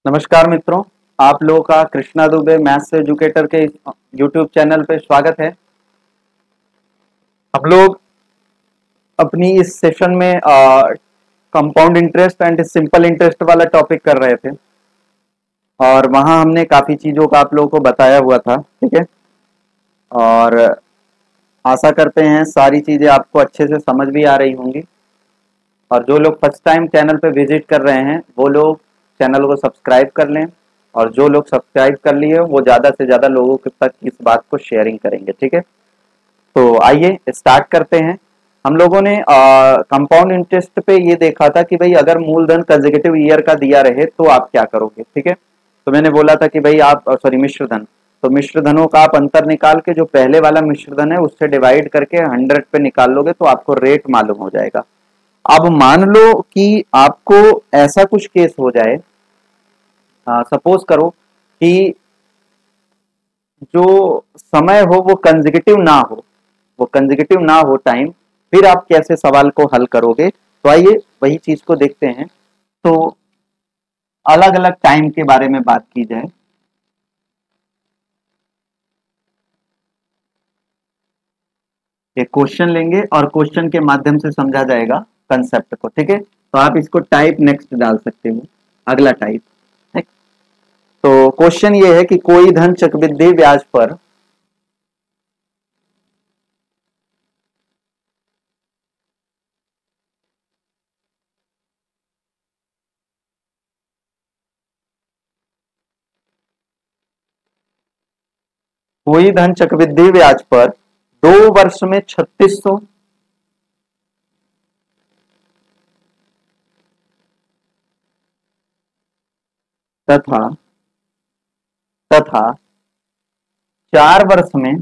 नमस्कार मित्रों, आप लोगों का कृष्णा दुबे मैथ्स एजुकेटर के यूट्यूब चैनल पे स्वागत है। हम लोग अपनी इस सेशन में compound interest and simple interest वाला टॉपिक कर रहे थे और वहां हमने काफी चीजों का आप लोगों को बताया हुआ था। ठीक है, और आशा करते हैं सारी चीजें आपको अच्छे से समझ भी आ रही होंगी। और जो लोग फर्स्ट टाइम चैनल पे विजिट कर रहे हैं वो लोग चैनल को सब्सक्राइब कर लें, और जो लोग सब्सक्राइब कर लिए वो ज़्यादा से ज़्यादा लोगों तक इस बात को शेयरिंग करेंगे। ठीक है, तो आइए स्टार्ट करते हैं। हम लोगों ने कंपाउंड इंटरेस्ट पे ये देखा था कि भाई अगर मूलधन कंसेक्यूटिव ईयर का दिया रहे तो आप क्या करोगे। ठीक है, तो मैंने बोला था कि भाई आप मिश्र धन, तो मिश्र धनों का आप अंतर निकाल के जो पहले वाला मिश्र धन है उससे डिवाइड करके 100 पे निकाल लोगे तो आपको रेट मालूम हो जाएगा। अब मान लो कि आपको ऐसा कुछ केस हो जाए, सपोज करो कि जो समय हो वो कंसेक्यूटिव ना हो टाइम, फिर आप कैसे सवाल को हल करोगे। तो आइए वही चीज को देखते हैं। तो अलग अलग टाइम के बारे में बात की जाए। एक क्वेश्चन लेंगे और क्वेश्चन के माध्यम से समझा जाएगा कंसेप्ट को। ठीक है, तो आप इसको टाइप नेक्स्ट डाल सकते हो, अगला टाइप। तो क्वेश्चन ये है कि कोई धन चक्रवृद्धि ब्याज पर कोई धन चक्रवृद्धि ब्याज पर 2 वर्ष में 3600 तथा तथा 4 वर्ष में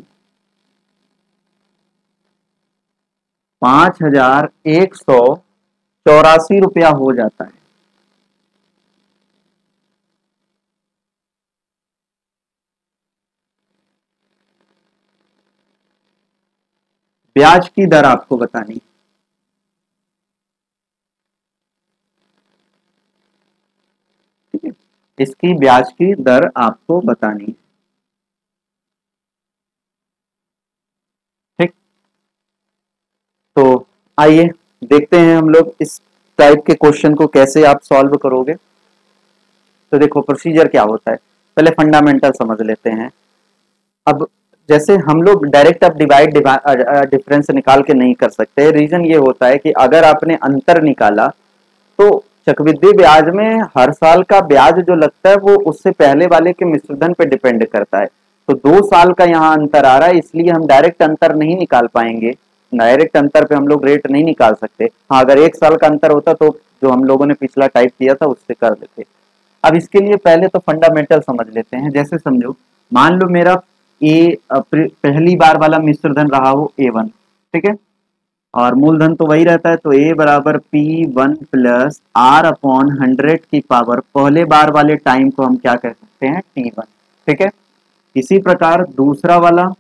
5184 रुपया हो जाता है। ब्याज की दर आपको बतानी। ठीक है, इसकी ब्याज की दर आपको बतानी। ठीक, तो आइए देखते हैं हम लोग इस टाइप के क्वेश्चन को कैसे आप सॉल्व करोगे। तो देखो प्रोसीजर क्या होता है, पहले फंडामेंटल समझ लेते हैं। अब जैसे हम लोग डायरेक्ट अब डिवाइड डिफरेंस निकाल के नहीं कर सकते। रीजन ये होता है कि अगर आपने अंतर निकाला तो चक्रवृद्धि ब्याज में हर साल का ब्याज जो लगता है वो उससे पहले वाले के मिश्रधन पे डिपेंड करता है। तो 2 साल का यहाँ अंतर आ रहा है, इसलिए हम डायरेक्ट अंतर नहीं निकाल पाएंगे। डायरेक्ट अंतर पे हम लोग रेट नहीं निकाल सकते। हाँ, अगर 1 साल का अंतर होता तो जो हम लोगों ने पिछला टाइप किया था उससे कर देते। अब इसके लिए पहले तो फंडामेंटल समझ लेते हैं। जैसे समझो, मान लो मेरा पहली बार वाला मिश्रधन रहा हो A1। ठीक है, और मूलधन तो वही रहता है, तो A बराबर P1 प्लस R अपॉन 100 की पावर पहले बार वाले टाइम को हम क्या कह सकते हैं, T1। ठीक है, इसी प्रकार दूसरा वाला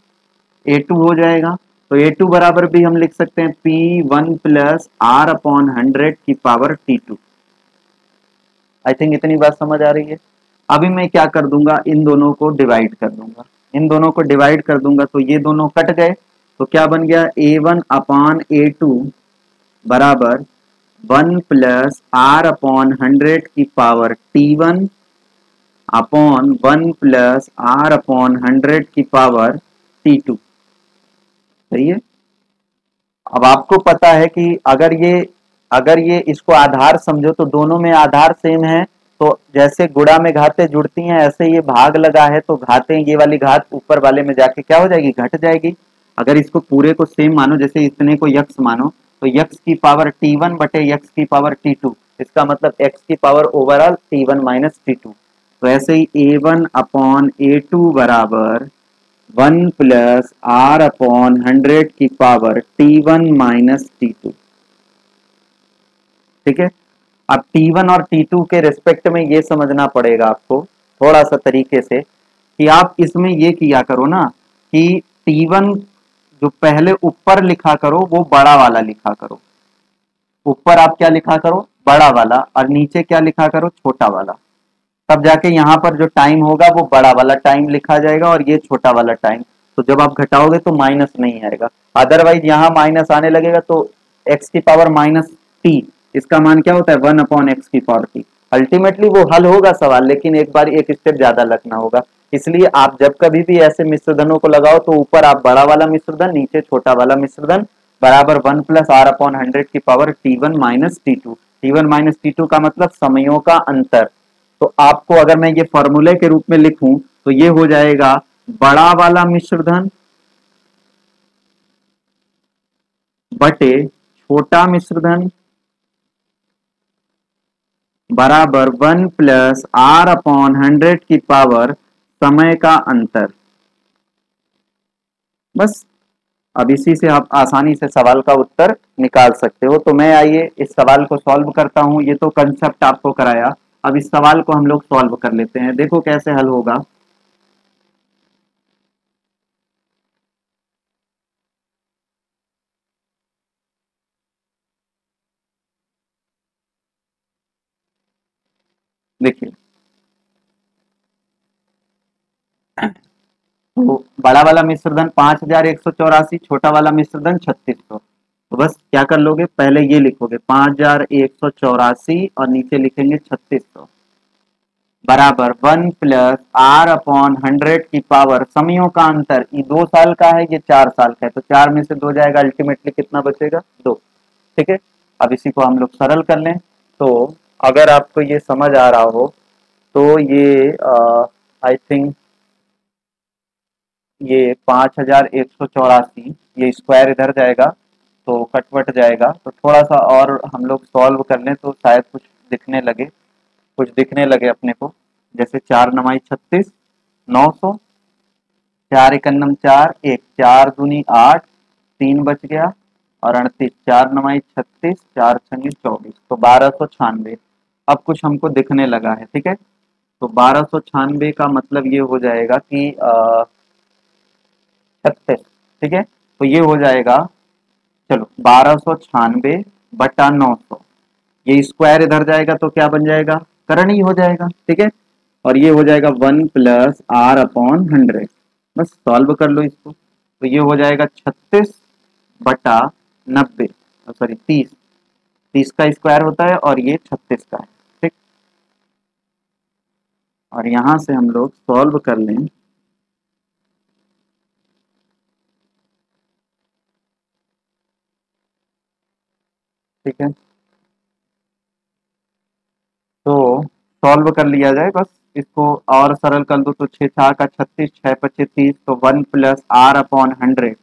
A2 हो जाएगा, तो A2 बराबर भी हम लिख सकते हैं P1 प्लस R अपॉन 100 की पावर T2। आई थिंक इतनी बात समझ आ रही है। अभी मैं क्या कर दूंगा, इन दोनों को डिवाइड कर दूंगा। इन दोनों को डिवाइड कर दूंगा तो ये दोनों कट गए, तो क्या बन गया, A1 अपॉन A2 बराबर 1 प्लस R अपॉन 100 की power T1 upon 1 plus R upon 100 की पावर T2। सही है। अब आपको पता है कि अगर ये इसको आधार समझो तो दोनों में आधार सेम है, तो जैसे गुणा में घातें जुड़ती हैं ऐसे ये भाग लगा है तो घातें, ये वाली घात ऊपर वाले में जाके क्या हो जाएगी, घट जाएगी। अगर इसको पूरे को सेम मानो, जैसे इतने को यक्स मानो, तो यक्स की पावर T1 बटे यक्स की पावर T2, इसका मतलब x की power overall T1 minus T2। तो ऐसे ही A1 अपॉन A2 बराबर 1 प्लस R अपॉन 100 की पावर T1 माइनस T2। ठीक है, अब T1 और T2 के रिस्पेक्ट में ये समझना पड़ेगा आपको थोड़ा सा तरीके से कि आप इसमें ये किया करो ना कि T1 जो पहले ऊपर लिखा करो वो बड़ा वाला लिखा करो। ऊपर आप क्या लिखा करो, बड़ा वाला, और नीचे क्या लिखा करो, छोटा वाला। तब जाके यहाँ पर जो टाइम होगा वो बड़ा वाला टाइम लिखा जाएगा और ये छोटा वाला टाइम। तो जब आप घटाओगे तो माइनस नहीं आएगा, अदरवाइज यहाँ माइनस आने लगेगा तो एक्स की पावर माइनस टी, इसका मान क्या होता है 1/x की पावर टी। अल्टीमेटली वो हल होगा सवाल, लेकिन एक बार एक स्टेप ज्यादा लगना होगा। इसलिए आप जब कभी भी ऐसे मिश्रधनों को लगाओ तो ऊपर आप बड़ा वाला मिश्रधन, नीचे छोटा वाला मिश्रधन, बराबर 1+r/100 की power T1 minus T2। T1 minus T2 का मतलब समयों का अंतर। तो आपको अगर मैं ये फॉर्मूले के रूप में लिखूं तो ये हो जाएगा बड़ा वाला मिश्रधन बटे छोटा मिश्रधन बराबर 1+r/100 की पावर समय का अंतर। बस अब इसी से आप आसानी से सवाल का उत्तर निकाल सकते हो। तो मैं आइए इस सवाल को सॉल्व करता हूं। ये तो कंसेप्ट आपको कराया, अब इस सवाल को हम लोग सॉल्व कर लेते हैं। देखो कैसे हल होगा। देखिए, तो बड़ा वाला मिश्रधन 5184, छोटा वाला मिश्रधन 3600। तो बस क्या कर लोगे, पहले ये लिखोगे 5184 और नीचे लिखेंगे 3600 बराबर 1+r/100 की पावर समयों का अंतर। ये 2 साल का है, ये 4 साल का है, तो 4 में से 2 जाएगा, अल्टीमेटली कितना बचेगा 2। ठीक है, अब इसी को हम लोग सरल कर लें। तो अगर आपको ये समझ आ रहा हो तो ये आई थिंक ये 5184, ये स्क्वायर इधर जाएगा तो कटवट जाएगा। तो थोड़ा सा और हम लोग सॉल्व कर लें तो शायद कुछ दिखने लगे अपने को। जैसे 4×9 = 36, 900, 4×1 = 4, 1, 4×2 = 8, 3 बच गया और 38, 4×9 = 36, 4×6 = 24, तो 1296। अब कुछ हमको दिखने लगा है, ठीक है। तो 1296 का मतलब ये हो जाएगा कि 36, ठीक है। तो ये हो जाएगा, चलो 1296/900, ये स्क्वायर इधर जाएगा तो क्या बन जाएगा, करण हो जाएगा, ठीक है। और ये हो जाएगा 1+r/100। बस सॉल्व कर लो इसको, तो ये हो जाएगा 36/90, सॉरी 30, 30 का स्क्वायर होता है और ये 36 का है, ठीक। और यहां से हम लोग सॉल्व कर लें। ठीक है, तो सॉल्व कर लिया जाए बस इसको, और सरल कर दो तो 6×4 = 36, 6×5 = 30, तो 1+r/100।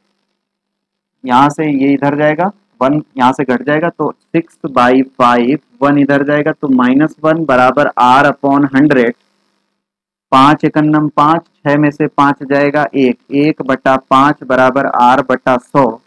यहाँ से ये इधर जाएगा, 1 यहाँ से घट जाएगा तो 6/5, 1 इधर जाएगा तो -1 बराबर r/100। 5×1 = 5, 6 में से 5 जाएगा 1, 1/5 बराबर r/100,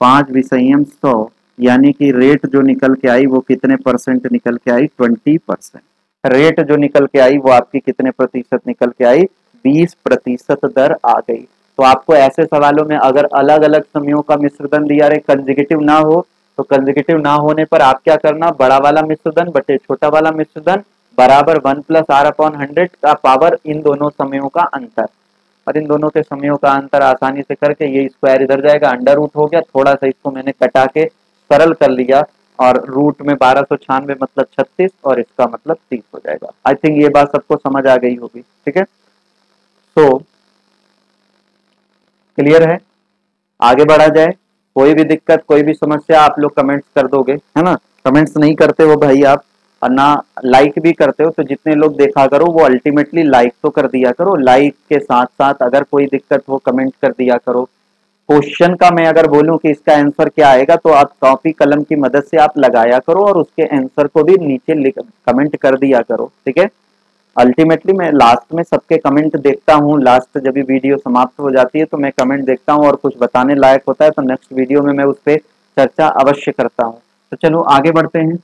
5 विषयम 100, यानी कि रेट जो निकल के आई वो कितने परसेंट निकल के आई, 20%। रेट जो निकल के आई वो आपकी कितने प्रतिशत निकल के आई, 20% दर आ गई। तो आपको ऐसे सवालों में अगर अलग अलग समयों का मिश्रधन दिया रहे, कंसेक्यूटिव ना हो, तो कंसेक्यूटिव ना होने पर आप क्या करना, बड़ा वाला मिश्रधन बटे छोटा वाला मिश्रधन बराबर 1+r/100 का पावर इन दोनों समयों का अंतर। और इन दोनों के समयों का अंतर आसानी से करके ये स्क्वायर इधर जाएगा, अंडर रूट हो गया, थोड़ा सा इसको मैंने कटा के सरल कर लिया, और रूट में 1296 मतलब 36 और इसका मतलब 30 हो जाएगा। आई थिंक ये बात सबको समझ आ गई होगी, ठीक है। तो क्लियर है, आगे बढ़ा जाए। कोई भी दिक्कत, कोई भी समस्या आप लोग कमेंट्स कर दोगे, है ना। कमेंट्स नहीं करते हो भाई आप, और ना लाइक भी करते हो, तो जितने लोग देखा करो वो अल्टीमेटली लाइक तो कर दिया करो, लाइक के साथ साथ अगर कोई दिक्कत हो कमेंट कर दिया करो। क्वेश्चन का मैं अगर बोलूं कि इसका आंसर क्या आएगा, तो आप कॉपी कलम की मदद से आप लगाया करो और उसके आंसर को भी नीचे कमेंट कर दिया करो, ठीक है। अल्टीमेटली मैं लास्ट में सबके कमेंट देखता हूँ, लास्ट जब भी वीडियो समाप्त हो जाती है तो मैं कमेंट देखता हूँ, और कुछ बताने लायक होता है तो नेक्स्ट वीडियो में मैं उस पर चर्चा अवश्य करता हूँ। तो चलो आगे बढ़ते हैं।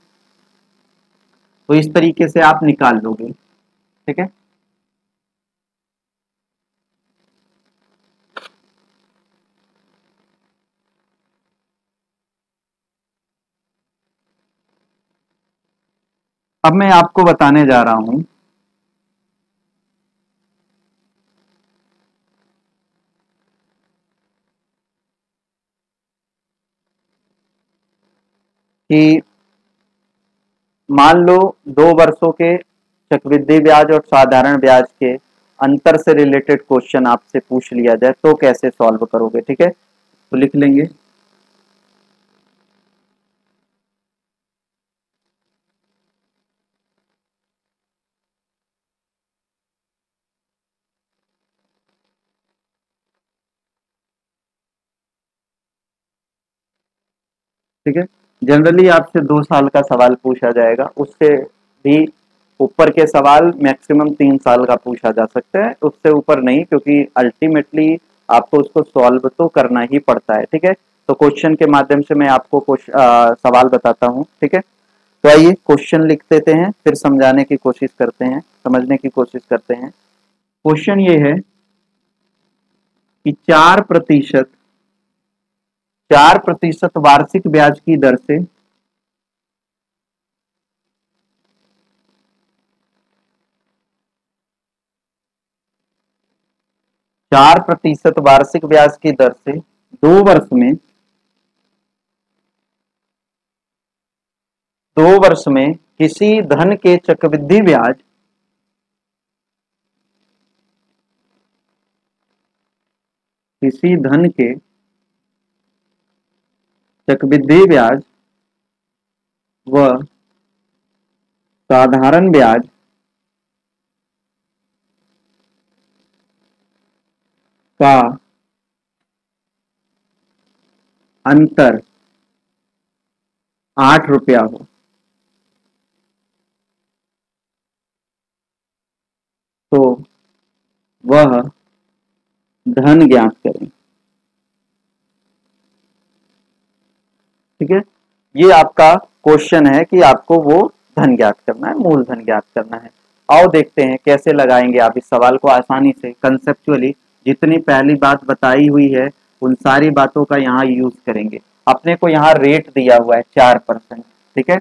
तो इस तरीके से आप निकाल लोगे, ठीक है। अब मैं आपको बताने जा रहा हूं कि मान लो 2 वर्षों के चक्रवृद्धि ब्याज और साधारण ब्याज के अंतर से रिलेटेड क्वेश्चन आपसे पूछ लिया जाए तो कैसे सॉल्व करोगे। ठीक है, तो लिख लेंगे। ठीक है, जनरली आपसे 2 साल का सवाल पूछा जाएगा, उससे भी ऊपर के सवाल मैक्सिमम 3 साल का पूछा जा सकता है, उससे ऊपर नहीं, क्योंकि अल्टीमेटली आपको उसको सॉल्व तो करना ही पड़ता है। ठीक है, तो क्वेश्चन के माध्यम से मैं आपको सवाल बताता हूँ। ठीक है, तो आइए क्वेश्चन लिख देते हैं, फिर समझाने की कोशिश करते हैं, समझने की कोशिश करते हैं। क्वेश्चन ये है कि 4% वार्षिक ब्याज की दर से 4% वार्षिक ब्याज की दर से 2 वर्ष में किसी धन के चक्रवृद्धि ब्याज व साधारण ब्याज का अंतर 8 रुपया हो तो वह धन ज्ञात करें। ठीक है, ये आपका क्वेश्चन है कि आपको वो धन ज्ञात करना है, मूल धन ज्ञात करना है। आओ देखते हैं कैसे लगाएंगे आप इस सवाल को आसानी से कंसेप्चुअली। जितनी पहली बात बताई हुई है उन सारी बातों का यहाँ यूज करेंगे। अपने को यहाँ रेट दिया हुआ है 4%। ठीक है,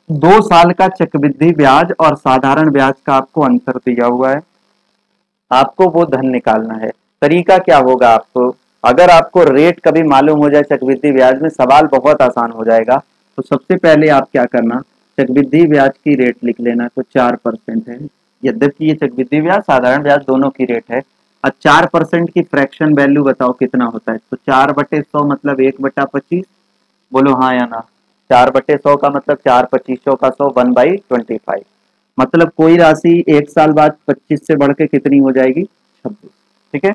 2 साल का चक्रवृद्धि ब्याज और साधारण ब्याज का आपको अंतर दिया हुआ है, आपको वो धन निकालना है। तरीका क्या होगा, आपको अगर आपको रेट कभी मालूम हो जाए चक्रवृद्धि ब्याज में, सवाल बहुत आसान हो जाएगा। तो सबसे पहले आप क्या करना, चक्रवृद्धि ब्याज की रेट लिख लेना। तो 4% है, यद्यपि ये चक्रवृद्धि ब्याज साधारण ब्याज दोनों की रेट है। अब 4% की फ्रैक्शन वैल्यू बताओ कितना होता है। तो 4/100 मतलब 1/25। बोलो हाँ या ना। 4/100 का मतलब 4/25 का 100, 1/25। मतलब कोई राशि 1 साल बाद 25 से बढ़ के कितनी हो जाएगी, 26। ठीक है,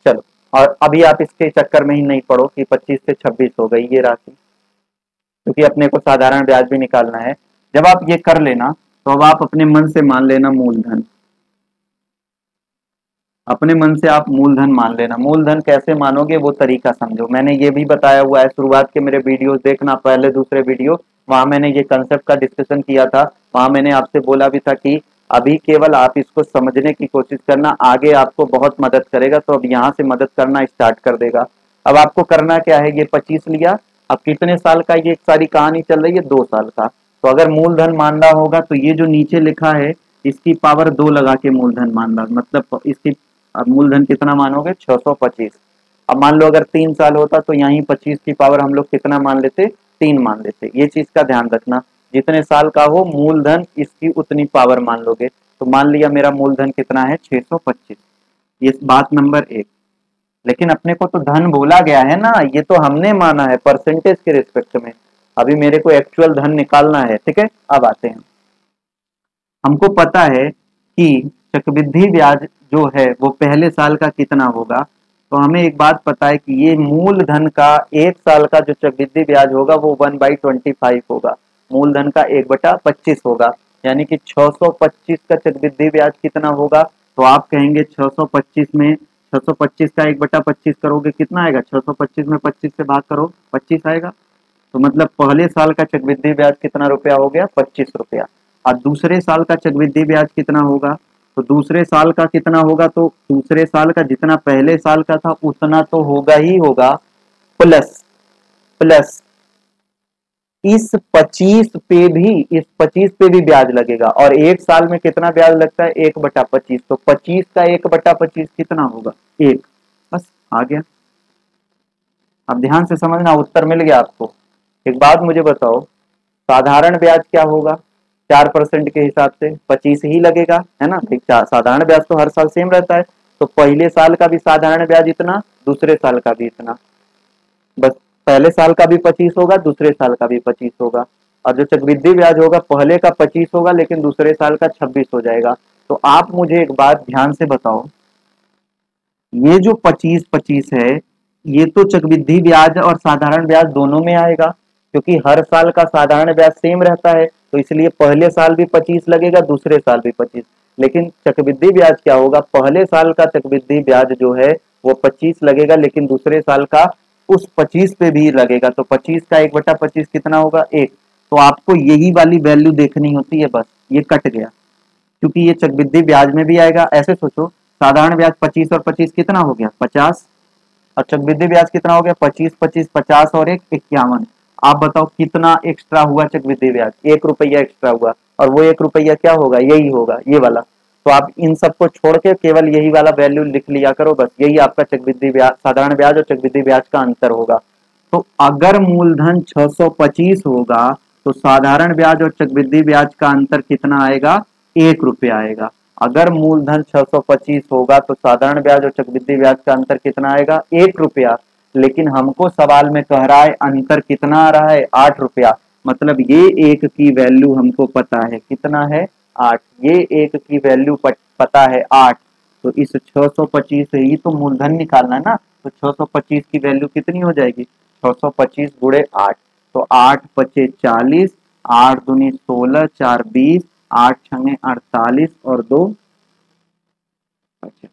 चलो। और अभी आप इसके चक्कर में ही नहीं पड़ो कि 25 से 26 हो गई ये राशि, क्योंकि अपने को साधारण ब्याज भी निकालना है। जब आप ये कर लेना तो अब आप अपने मन से मान लेना मूलधन। अपने मन से आप मूलधन मान लेना। मूलधन कैसे मानोगे वो तरीका समझो, मैंने ये भी बताया हुआ है। शुरुआत के मेरे वीडियो देखना, पहले दूसरे वीडियो, वहां मैंने ये कंसेप्ट का डिस्कशन किया था। वहां मैंने आपसे बोला भी था कि अभी केवल आप इसको समझने की कोशिश करना, आगे आपको बहुत मदद करेगा। तो अब यहाँ से मदद करना स्टार्ट कर देगा। अब आपको करना क्या है, ये 25 लिया, अब कितने साल का ये सारी कहानी चल रही है, 2 साल का। तो अगर मूलधन मानना होगा तो ये जो नीचे लिखा है इसकी पावर 2 लगा के मूलधन मानना, मतलब इसकी अब मूलधन कितना मानोगे, 625। अब मान लो अगर 3 साल होता तो यहीं 25 की पावर हम लोग कितना मान लेते, 3 मान लेते। ये चीज का ध्यान रखना, जितने साल का हो मूलधन इसकी उतनी पावर मान लोगे। तो मान लिया मेरा मूलधन कितना है, 625। ये बात नंबर 1। लेकिन अपने को तो धन बोला गया है ना, ये तो हमने माना है परसेंटेज के रिस्पेक्ट में। अभी मेरे को एक्चुअल धन निकालना है। ठीक है, अब आते हैं। हमको पता है कि चक्रवृद्धि ब्याज जो है वो पहले साल का कितना होगा। तो हमें एक बात पता है कि ये मूलधन का 1 साल का जो चक्रवृद्धि ब्याज होगा वो 1/25 होगा। मूलधन का 1/25 होगा, यानी कि 625 का चक्रवृद्धि ब्याज कितना होगा। तो आप कहेंगे 625 में 625 का 1/25 करोगे कितना आएगा, 625 में 25 से भाग करो 25 आएगा। तो मतलब पहले साल का चक्रवृद्धि ब्याज कितना रुपया हो गया, 25 रुपया। और दूसरे साल का चक्रवृद्धि ब्याज कितना होगा, तो दूसरे साल का कितना होगा, तो दूसरे साल का जितना पहले साल का था उतना तो होगा ही होगा, प्लस प्लस इस 25 पे भी ब्याज लगेगा। और 1 साल में कितना ब्याज लगता है, 1/25। तो 25 का 1/25 कितना होगा, 1। बस आ गया। अब ध्यान से समझना, उत्तर मिल गया आपको। एक बात मुझे बताओ, साधारण ब्याज क्या होगा? 4% के हिसाब से 25 ही लगेगा, है ना? साधारण ब्याज तो हर साल सेम रहता है, तो पहले साल का भी साधारण ब्याज इतना, दूसरे साल का भी इतना, बस पहले साल का भी 25 होगा, दूसरे साल का भी 25 होगा। और जो चक्रवृद्धि ब्याज होगा, पहले का 25 होगा लेकिन दूसरे साल का 26 हो जाएगा। तो आप मुझे एक बात ध्यान से बताओ, ये जो 25-25 है, ये तो चक्रवृद्धि ब्याज और साधारण ब्याज दोनों में आएगा, क्योंकि हर साल का साधारण ब्याज सेम रहता है, तो इसलिए पहले साल भी 25 लगेगा, दूसरे साल भी 25। लेकिन चक्रवृद्धि ब्याज क्या होगा, पहले साल का चक्रवृद्धि ब्याज जो है वो 25 लगेगा, लेकिन दूसरे साल का उस 25 पे भी लगेगा, तो 25 का 1/25 कितना होगा? 1। तो आपको यही वाली वैल्यू देखनी होती है, बस ये कट गया, क्योंकि ये चक्रवृद्धि ब्याज में भी आएगा। ऐसे सोचो, साधारण ब्याज 25 और 25 कितना हो गया? 50। और चक्रवृद्धि ब्याज कितना हो गया? 25 25 50 और 1 51। आप बताओ कितना एक्स्ट्रा हुआ चक्रवृद्धि ब्याज? 1 रुपया एक्स्ट्रा हुआ, और वो 1 रुपया क्या होगा? यही होगा, ये वाला। तो आप इन सबको छोड़ के केवल यही वाला वैल्यू लिख लिया करो, बस यही आपका चक्रवृद्धि ब्याज, साधारण ब्याज और चक्रवृद्धि ब्याज का अंतर होगा। तो अगर मूलधन 625 होगा, तो साधारण ब्याज और चक्रवृद्धि ब्याज का अंतर कितना आएगा? 1 रुपया आएगा। अगर मूलधन 625 होगा तो साधारण ब्याज और चक्रवृद्धि ब्याज का अंतर कितना आएगा? 1 रुपया। लेकिन हमको सवाल में कह रहा है अंतर कितना आ रहा है? 8 रुपया। मतलब ये एक की वैल्यू हमको पता है, कितना है? 8। ये एक की वैल्यू पता है 8। तो इस 625 से ही तो मूलधन निकालना है ना, तो 625 की वैल्यू कितनी हो जाएगी? 625 गुणे 8। तो 8 पचे 40, 8 दूनी 16, 4 20, 8 छंगे 48 और 2। अच्छा,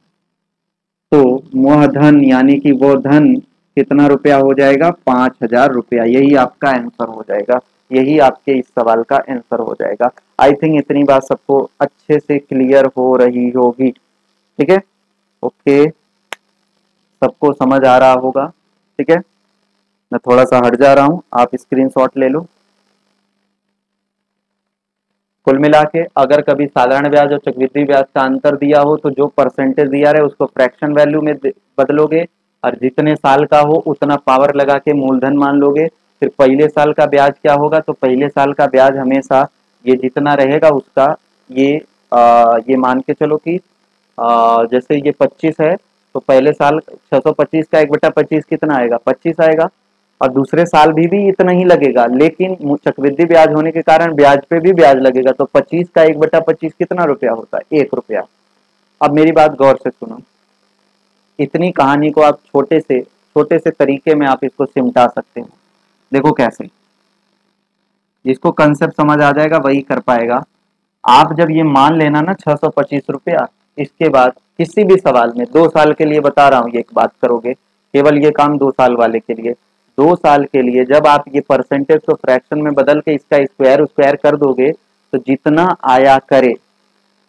तो वह धन यानी कि वो धन कितना रुपया हो जाएगा? 5,000 रुपया। यही आपका आंसर हो जाएगा, यही आपके इस सवाल का आंसर हो जाएगा। आई थिंक इतनी बात सबको अच्छे से क्लियर हो रही होगी। ठीक है, ओके, सबको समझ आ रहा होगा। ठीक है, मैं थोड़ा सा हट जा रहा हूं, आप स्क्रीनशॉट ले लो। कुल मिला के अगर कभी साधारण ब्याज और चक्रवृद्धि ब्याज का अंतर दिया हो, तो जो परसेंटेज दिया रहे उसको फ्रैक्शन वैल्यू में बदलोगे, और जितने साल का हो उतना पावर लगा के मूलधन मान लोगे। फिर पहले साल का ब्याज क्या होगा, तो पहले साल का ब्याज हमेशा ये जितना रहेगा उसका, ये ये मान के चलो कि जैसे ये 25 है, तो पहले साल 625 का 1/25 कितना आएगा? 25 आएगा। और दूसरे साल भी इतना ही लगेगा, लेकिन चक्रवृद्धि ब्याज होने के कारण ब्याज पे भी ब्याज लगेगा, तो 25 का 1/25 कितना रुपया होता है? 1 रुपया। अब मेरी बात गौर से सुनो, इतनी कहानी को आप छोटे से तरीके में आप इसको सिमटा सकते हो। देखो कैसे, जिसको कंसेप्ट समझ आ जाएगा वही कर पाएगा। आप जब ये मान लेना ना 625 रुपया, इसके बाद किसी भी सवाल में 2 साल के लिए बता रहा हूँ, ये एक बात करोगे, केवल ये काम 2 साल वाले के लिए। 2 साल के लिए जब आप ये परसेंटेज को फ्रैक्शन में बदल के इसका स्क्वायर स्क्वायर कर दोगे, तो जितना आया करे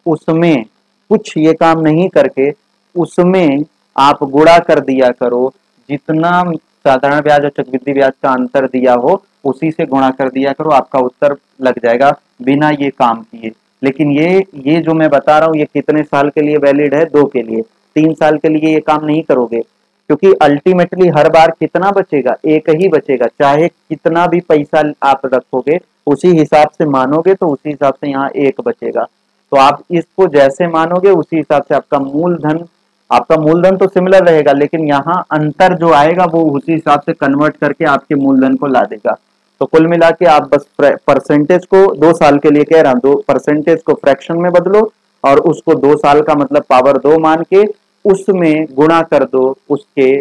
उसमें कुछ ये काम नहीं करके उसमें आप गुणा कर दिया करो। जितना साधारण ब्याज और चक्रवृद्धि ब्याज का अंतर दिया हो उसी से गुणा कर दिया करो, आपका उत्तर लग जाएगा बिना ये काम किए। लेकिन ये जो मैं बता रहा हूँ ये कितने साल के लिए वैलिड है? 2 के लिए। 3 साल के लिए ये काम नहीं करोगे, क्योंकि अल्टीमेटली हर बार कितना बचेगा? एक ही बचेगा, चाहे कितना भी पैसा आप रखोगे उसी हिसाब से मानोगे तो उसी हिसाब से यहाँ एक बचेगा। तो आप इसको जैसे मानोगे उसी हिसाब से आपका मूलधन तो सिमिलर रहेगा, लेकिन यहाँ अंतर जो आएगा वो उसी हिसाब से कन्वर्ट करके आपके मूलधन को ला देगा। तो कुल मिला के आप बस परसेंटेज को 2 साल के लिए कह रहा हूँ, 2% को फ्रैक्शन में बदलो और उसको 2 साल का मतलब पावर 2 मान के उसमें गुणा कर दो उसके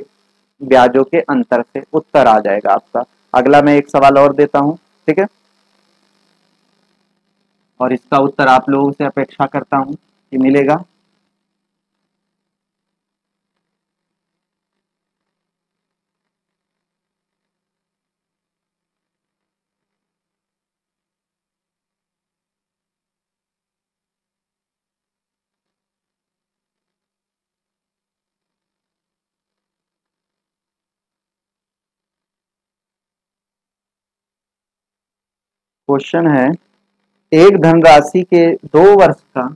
ब्याजों के अंतर से, उत्तर आ जाएगा आपका। अगला मैं एक सवाल और देता हूं, ठीक है, और इसका उत्तर आप लोगों से अपेक्षा करता हूं कि मिलेगा। क्वेश्चन है, एक धनराशि के 2 वर्ष का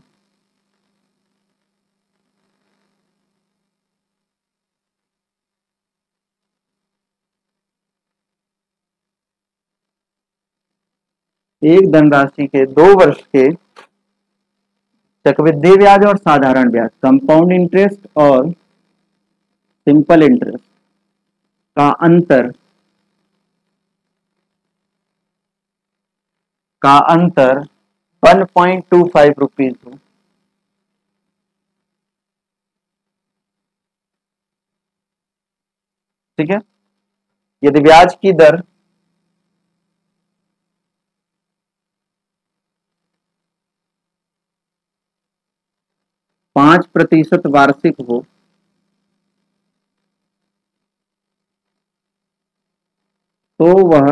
एक धनराशि के 2 वर्ष के चक्रवृद्धि ब्याज और साधारण ब्याज, कंपाउंड इंटरेस्ट और सिंपल इंटरेस्ट का अंतर 1.25 रुपीज हो। ठीक है, यदि ब्याज की दर 5% वार्षिक हो तो वह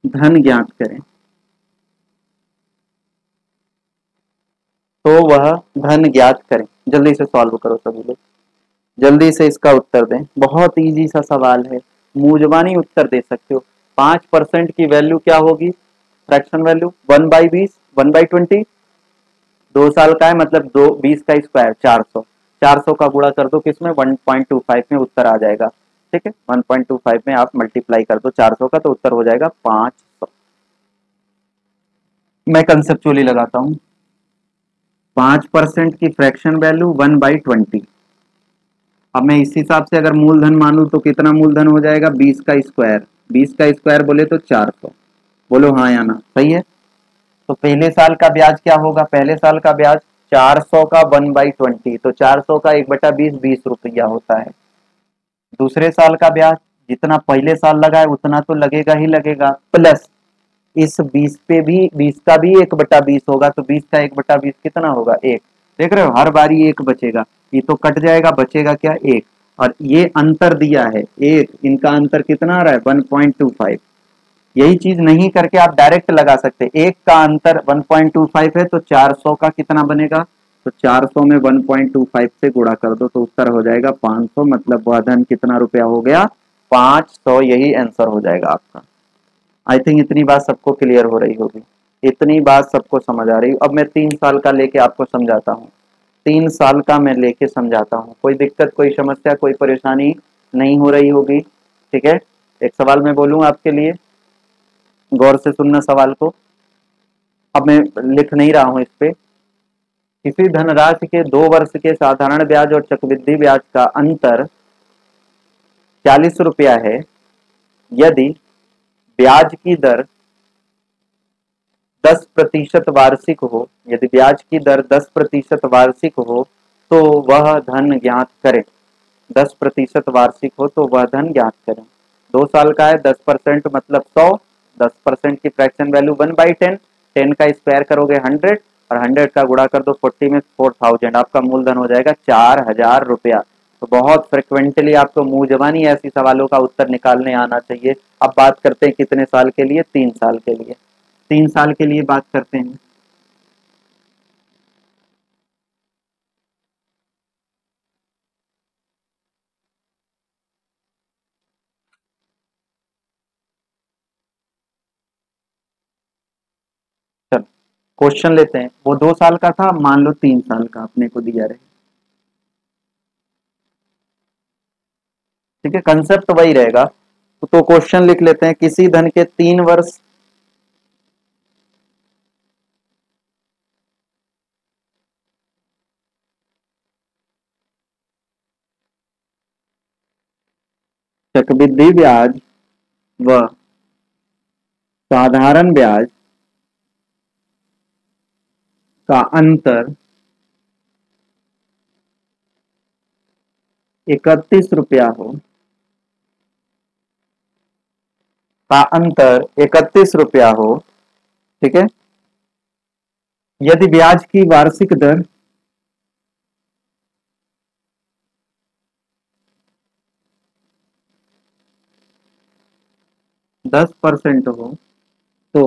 धन ज्ञात करें। तो वह धन ज्ञात करें। जल्दी से सॉल्व करो सभी लोग, जल्दी से इसका उत्तर दें। बहुत इजी सा सवाल है, मूजबानी उत्तर दे सकते हो। 5% की वैल्यू क्या होगी? Fraction value 1/20, 1/20। 2 साल का है मतलब 20 का स्क्वायर 400। 400 का गुणा कर दो किसमें? 1.25 में, उत्तर आ जाएगा। ठीक है, 1.25 में आप मल्टीप्लाई कर दो 400 का, तो उत्तर हो जाएगा 500। मैं कंसेप्चुअली लगाता हूं। 5% की फ्रैक्शन वैल्यू 1/20। अब मैं इस हिसाब से अगर मूलधन मानूं तो कितना मूलधन हो जाएगा? 20 का स्क्वायर। 20 का स्क्वायर बोले तो 400। बोलो हाँ या ना, सही है। तो पहले साल का ब्याज क्या होगा? पहले साल का ब्याज 400 का 1/20, तो 400 का 1/20 20 रुपया होता है। दूसरे साल का ब्याज जितना पहले साल लगा है उतना तो लगेगा ही लगेगा, प्लस इस 20 पे भी 20 का भी 1/20 होगा, तो 20 का 1/20 कितना होगा? 1। देख रहे हो, हर बारी 1 बचेगा, ये तो कट जाएगा, बचेगा क्या? 1। और ये अंतर दिया है 1, इनका अंतर कितना आ रहा है? 1.25। यही चीज नहीं करके आप डायरेक्ट लगा सकते। 1 का अंतर 1.25 है तो 400 का कितना बनेगा? तो 400 में 1.25 से गुणा कर दो तो उत्तर हो जाएगा 500। मतलब वह धन कितना रुपया हो गया? 500। यही आंसर हो जाएगा आपका। आई थिंक इतनी बात सबको क्लियर हो रही होगी, इतनी बात सबको समझ आ रही। अब मैं 3 साल का लेके आपको समझाता हूँ। 3 साल का मैं लेके समझाता हूँ। कोई दिक्कत, कोई समस्या, कोई परेशानी नहीं हो रही होगी? ठीक है, एक सवाल मैं बोलूँ आपके लिए, गौर से सुनना सवाल को। अब मैं लिख नहीं रहा हूं इस पे। किसी धनराशि के 2 वर्ष के साधारण ब्याज और चक्रवृद्धि ब्याज का अंतर 40 रुपया है यदि ब्याज की दर 10% वार्षिक हो। यदि ब्याज की दर 10% वार्षिक हो तो वह धन ज्ञात करें। 10% वार्षिक हो तो वह धन ज्ञात करें। 2 साल का है, 10% मतलब 100। 10% की फ्रैक्शन वैल्यू 1/10। 10 का स्क्वायर करोगे 100 और 100 का गुणा कर दो 40 में 4000। आपका मूलधन हो जाएगा 4000 रुपया। तो बहुत फ्रिक्वेंटली आपको मुंह जबानी ऐसी सवालों का उत्तर निकालने आना चाहिए। अब बात करते हैं कितने साल के लिए? 3 साल के लिए। 3 साल के लिए बात करते हैं। चलो क्वेश्चन लेते हैं। वो 2 साल का था, मान लो 3 साल का अपने को दिया रहे। ठीक है, कंसेप्ट वही रहेगा। तो क्वेश्चन लिख लेते हैं। किसी धन के 3 वर्ष चक्रवृद्धि ब्याज व साधारण ब्याज का अंतर 31 रुपया हो। का अंतर 31 रुपया हो। ठीक है, यदि ब्याज की वार्षिक दर 10% हो तो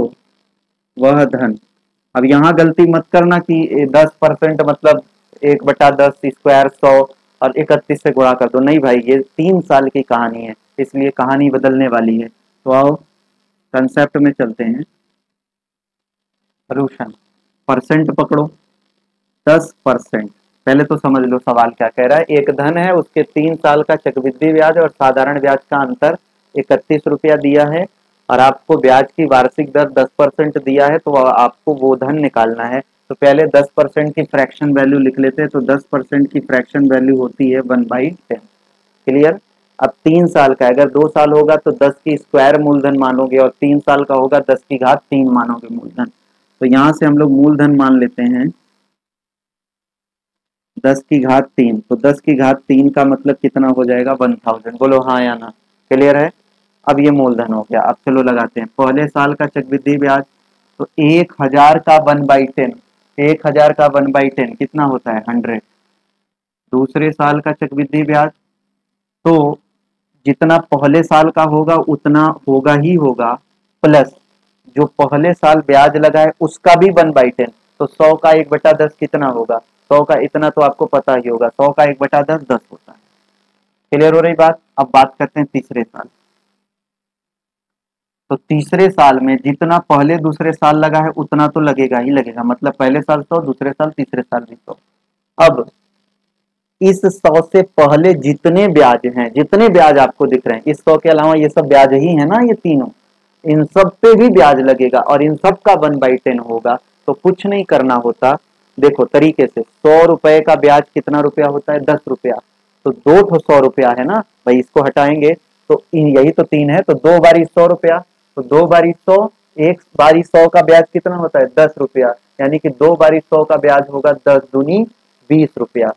वह धन। अब यहाँ गलती मत करना कि 10% मतलब 1/10 स्क्वायर 100 और 31 से गुणा कर दो। नहीं भाई, ये 3 साल की कहानी है, इसलिए कहानी बदलने वाली है। तो आओ कंसेप्ट में चलते हैं। सॉल्यूशन, परसेंट पकड़ो। 10%। पहले तो समझ लो सवाल क्या कह रहा है। एक धन है, उसके 3 साल का चक्रवृद्धि ब्याज और साधारण ब्याज का अंतर 31 रुपया दिया है और आपको ब्याज की वार्षिक दर 10% दिया है तो आपको वो धन निकालना है। तो पहले 10% की फ्रैक्शन वैल्यू लिख लेते हैं। तो 10% की फ्रैक्शन वैल्यू होती है 1/10। क्लियर। अब 3 साल का, अगर 2 साल होगा तो 10 की स्क्वायर मूलधन मानोगे, और 3 साल का होगा 10 की घात 3 मानोगे मूलधन। तो यहां से हम लोग मूलधन मान लेते हैं 10 की घात 3। तो 10 की घात 3 का मतलब कितना हो जाएगा? 1000। बोलो हाँ या ना। क्लियर है। अब ये मूलधन हो गया। अब चलो लगाते हैं पहले साल का चक्रवृद्धि ब्याज। तो 1000 का 1/10, 1000 का 1/10 कितना होता है? 100। दूसरे साल का चक्रवृद्धि ब्याज, तो जितना पहले साल का होगा उतना होगा ही होगा, प्लस जो पहले साल ब्याज लगा है उसका भी 1/10। तो 100 का 1/10 कितना होगा? 100 का इतना तो आपको पता ही होगा, 100 का 1/10 10 होता है। क्लियर हो रही बात। अब बात करते हैं तीसरे साल। तो तीसरे साल में जितना पहले दूसरे साल लगा है उतना तो लगेगा ही लगेगा, मतलब पहले साल 100, दूसरे साल तीसरे साल भी 100। अब इस 100 से पहले जितने ब्याज हैं, जितने ब्याज आपको दिख रहे हैं, इस 100 के अलावा ये सब ब्याज ही है ना, ये तीनों, इन सब पे भी ब्याज लगेगा और इन सब का 1/10 होगा। तो कुछ नहीं करना होता। देखो तरीके से, 100 रुपए का ब्याज कितना रुपया होता है? 10 रुपया। तो 2 100 रुपया है ना भाई, इसको हटाएंगे तो यही तो 3 है, तो 2 बारी 100 रुपया। तो 2 बारी 100, 1 बारी 100 का ब्याज कितना होता है? 10 रुपया। यानी कि 2 बारी 100 का ब्याज होगा 10 दूनी 20 रुपया।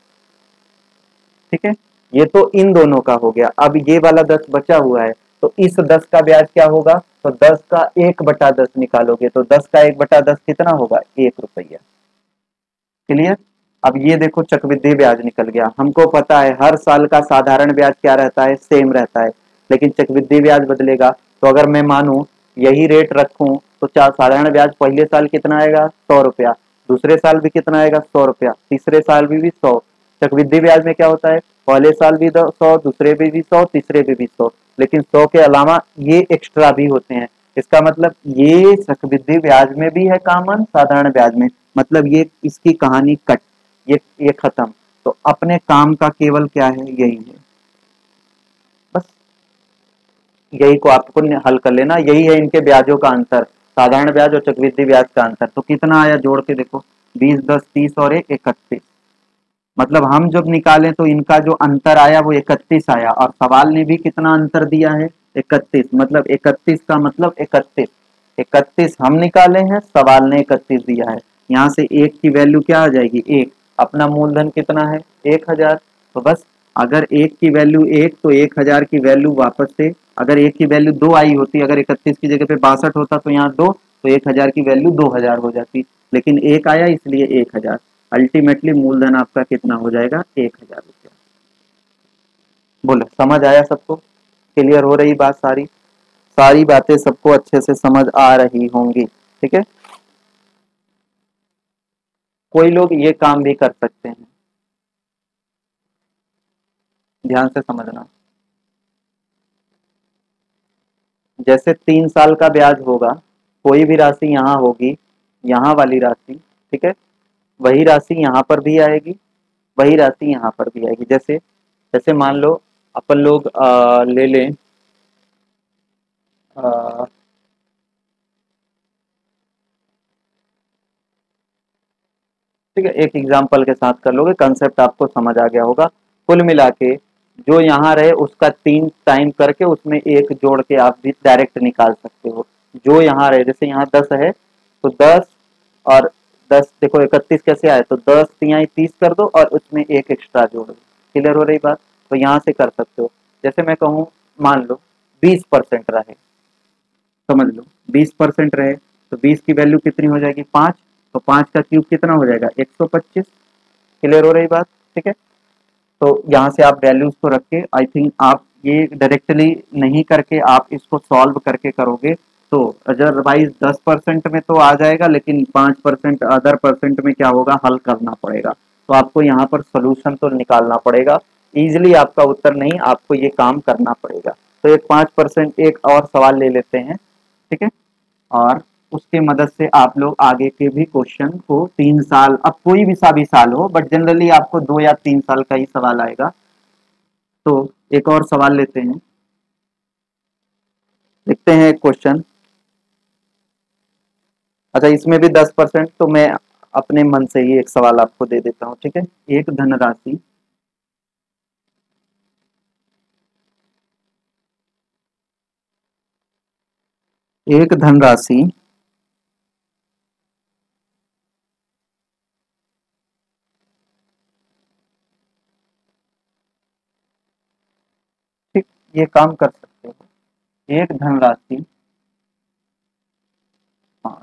ठीक है। ये तो इन दोनों का हो गया। अब ये वाला 10 बचा हुआ है, तो इस 10 का ब्याज क्या होगा? तो 10 का 1/10 निकालोगे तो 10 का 1/10 कितना होगा? 1 रुपया। क्लियर। अब ये देखो चक्रवृद्धि ब्याज निकल गया। हमको पता है हर साल का साधारण ब्याज क्या रहता है? सेम रहता है, लेकिन चक्रवृद्धि ब्याज बदलेगा। तो अगर मैं मानूं यही रेट रखूं तो साधारण ब्याज पहले साल कितना आएगा? 100 रुपया। दूसरे साल भी कितना आएगा? 100 रुपया। तीसरे साल भी 100। चक्रवृद्धि ब्याज में क्या होता है? पहले साल भी 100, दूसरे भी 100, तीसरे भी 100, लेकिन 100 के अलावा ये एक्स्ट्रा भी होते हैं। इसका मतलब ये चक्रवृद्धि ब्याज में भी है कॉमन, साधारण ब्याज में, मतलब ये इसकी कहानी कट, ये खत्म। तो अपने काम का केवल क्या है? यही है बस। यही को आपको हल कर लेना। यही है इनके ब्याजों का अंतर, साधारण ब्याज और चक्रवृद्धि ब्याज का अंतर। तो कितना आया जोड़ के देखो? 20, 10, 30 और 1 31। मतलब हम जब निकालें तो इनका जो अंतर आया वो 31 आया, और सवाल ने भी कितना अंतर दिया है? 31। मतलब 31 का मतलब 31, 31 हम निकाले हैं, सवाल ने 31 दिया है। यहाँ से 1 की वैल्यू क्या आ जाएगी? 1। अपना मूलधन कितना है? 1000। तो बस, अगर 1 की वैल्यू 1 तो 1000 की वैल्यू वापस से, अगर 1 की वैल्यू 2 आई होती, अगर 31 की जगह पे 62 होता तो यहाँ 2, तो 1000 की वैल्यू 2000 हो जाती, लेकिन 1 आया इसलिए 1000। अल्टीमेटली मूलधन आपका कितना हो जाएगा? 1000 रुपया। बोलो समझ आया सबको? क्लियर हो रही बात? सारी सारी बातें सबको अच्छे से समझ आ रही होंगी। ठीक है। कोई लोग ये काम भी कर सकते हैं, ध्यान से समझना। जैसे 3 साल का ब्याज होगा, कोई भी राशि यहाँ होगी, यहाँ वाली राशि, ठीक है, वही राशि यहाँ पर भी आएगी, वही राशि यहाँ पर भी आएगी। जैसे जैसे मान लो अपन लोग ले लें, ठीक है, एक एग्जांपल के साथ कर लोगे, कंसेप्ट आपको समझ आ गया होगा। कुल मिला के जो यहाँ रहे उसका 3 टाइम करके उसमें 1 जोड़ के आप भी डायरेक्ट निकाल सकते हो। जो यहाँ रहे, जैसे यहाँ 10 है तो 10 और 10, देखो 31 कैसे आए, तो 10 तिहाई 30 कर दो और उसमें 1 एक्स्ट्रा जोड़ दो। क्लियर हो रही बात? तो यहाँ से कर सकते हो। जैसे मैं कहूँ, मान लो 20% रहे, समझ लो 20% रहे, तो 20 की वैल्यू कितनी हो जाएगी? 5। तो 5 का क्यूब कितना हो जाएगा? 125। क्लियर हो रही बात? ठीक है। तो यहाँ से आप वैल्यूज को रख के, आई थिंक आप ये डायरेक्टली नहीं करके आप इसको सॉल्व करके करोगे तो अदरवाइज 10% में तो आ जाएगा, लेकिन 5% अदर परसेंट में क्या होगा? हल करना पड़ेगा। तो आपको यहाँ पर सोल्यूशन तो निकालना पड़ेगा। इजिली आपका उत्तर नहीं, आपको ये काम करना पड़ेगा। तो एक 5%, एक और सवाल ले लेते हैं, ठीक है, और उसके मदद से आप लोग आगे के भी क्वेश्चन को 3 साल, अब कोई भी साल हो, बट जनरली आपको 2 या 3 साल का ही सवाल आएगा। तो एक और सवाल लेते हैं। देखते हैं एक क्वेश्चन। अच्छा, इसमें भी 10%, तो मैं अपने मन से ही एक सवाल आपको दे देता हूँ, ठीक है। एक धनराशि एक धनराशि ठीक, ये काम कर सकते हो। एक धनराशि, हाँ,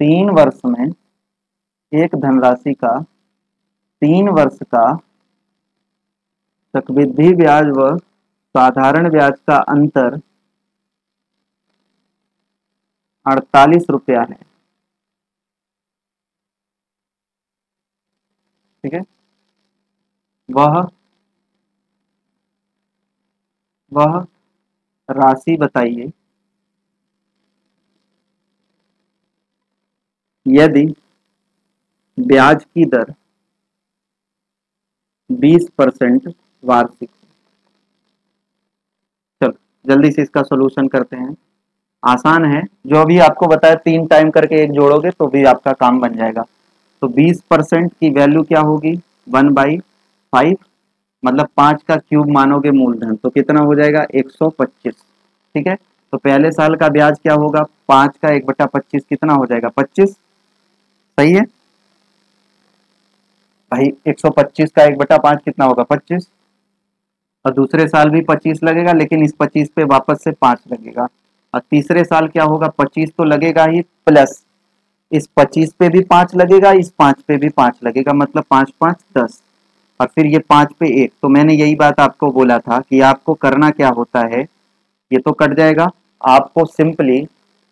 3 वर्ष में एक धनराशि का 3 वर्ष का चक्रवृद्धि ब्याज व साधारण ब्याज का अंतर 48 रुपया है, ठीक है। वह वह राशि बताइए यदि ब्याज की दर 20% वार्षिक। चलो जल्दी से इसका सॉल्यूशन करते हैं। आसान है, जो अभी आपको बताया 3 टाइम करके एक जोड़ोगे तो भी आपका काम बन जाएगा। तो 20% की वैल्यू क्या होगी, 1/5, मतलब 5 का क्यूब मानोगे मूलधन तो कितना हो जाएगा, 125, ठीक है। तो पहले साल का ब्याज क्या होगा, 5 का 1/25 कितना हो जाएगा, 25, सही है भाई। 125 का 1/5 कितना होगा, 25। और दूसरे साल भी 25 लगेगा, लेकिन इस 25 पे वापस से 5 लगेगा। और तीसरे साल क्या होगा, 25 तो लगेगा ही, प्लस इस 25 पे भी 5 लगेगा, इस 5 पे भी 5 लगेगा, मतलब 5 5 10। और फिर ये 5 पे 1, तो मैंने यही बात आपको बोला था कि आपको करना क्या होता है, ये तो कट जाएगा। आपको सिंपली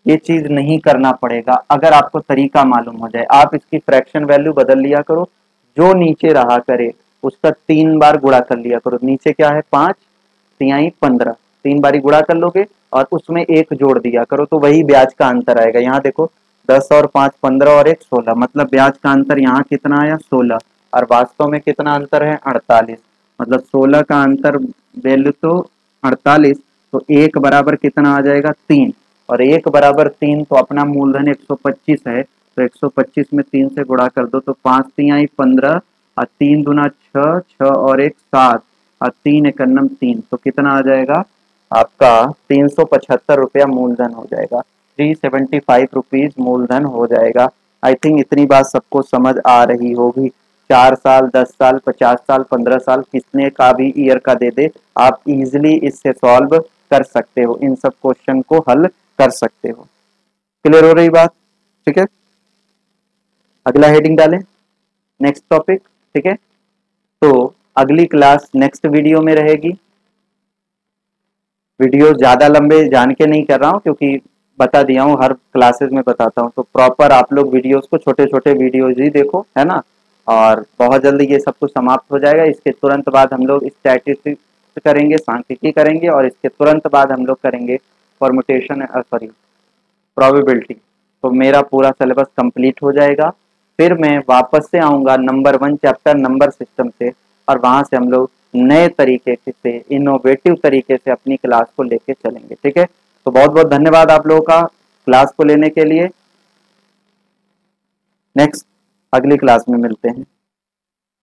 ये चीज नहीं करना पड़ेगा, अगर आपको तरीका मालूम हो जाए। आप इसकी फ्रैक्शन वैल्यू बदल लिया करो, जो नीचे रहा करे उसका 3 बार गुणा कर लिया करो। नीचे क्या है, 5 तिहाई 15, 3 बारी गुणा कर लोगे और उसमें 1 जोड़ दिया करो, तो वही ब्याज का अंतर आएगा। यहाँ देखो 10 और 5 15 और 1 16, मतलब ब्याज का अंतर यहाँ कितना आया, 16। और वास्तव में कितना अंतर है, 48, मतलब 16 का अंतर वैल्यू तो 48। तो 1 बराबर कितना आ जाएगा, 3। और 1 बराबर 3, तो अपना मूलधन 125 है, तो 125 में 3 से गुणा कर दो, तो 5 तिहाई 15 और 3 दूना 6, 6 और 1 7 और 3 एकन्नम 3, तो कितना आ जाएगा आपका, 375 रुपया मूलधन हो जाएगा। 375 रुपीज मूलधन हो जाएगा। आई थिंक इतनी बात सबको समझ आ रही होगी। 4 साल, 10 साल, 50 साल, 15 साल, कितने का भी ईयर का दे दे, आप इजिली इससे सॉल्व कर सकते हो, इन सब क्वेश्चन को हल कर सकते हो। क्लियर हो रही बात, ठीक है। अगला हेडिंग डालें, नेक्स्ट टॉपिक, ठीक है। तो अगली क्लास नेक्स्ट वीडियो में रहेगी। वीडियो ज्यादा लंबे जान के नहीं कर रहा हूँ, क्योंकि बता दिया हूँ हर क्लासेस में बताता हूँ, तो प्रॉपर आप लोग वीडियोस को छोटे छोटे वीडियोज ही देखो, है ना। और बहुत जल्दी ये सब कुछ समाप्त हो जाएगा। इसके तुरंत बाद हम लोग स्टैटिस्टिक्स करेंगे, सांख्यिकी करेंगे, और इसके तुरंत बाद हम लोग करेंगे परमुटेशन, सॉरी, प्रोबेबिलिटी। तो मेरा पूरा सिलेबस कंप्लीट हो जाएगा। फिर मैं वापस से आऊँगा नंबर 1 चैप्टर नंबर सिस्टम से, और वहाँ से हम लोग नए तरीके से, इनोवेटिव तरीके से अपनी क्लास को लेके चलेंगे, ठीक है। तो बहुत बहुत धन्यवाद आप लोगों का क्लास को लेने के लिए। नेक्स्ट अगली क्लास में मिलते हैं।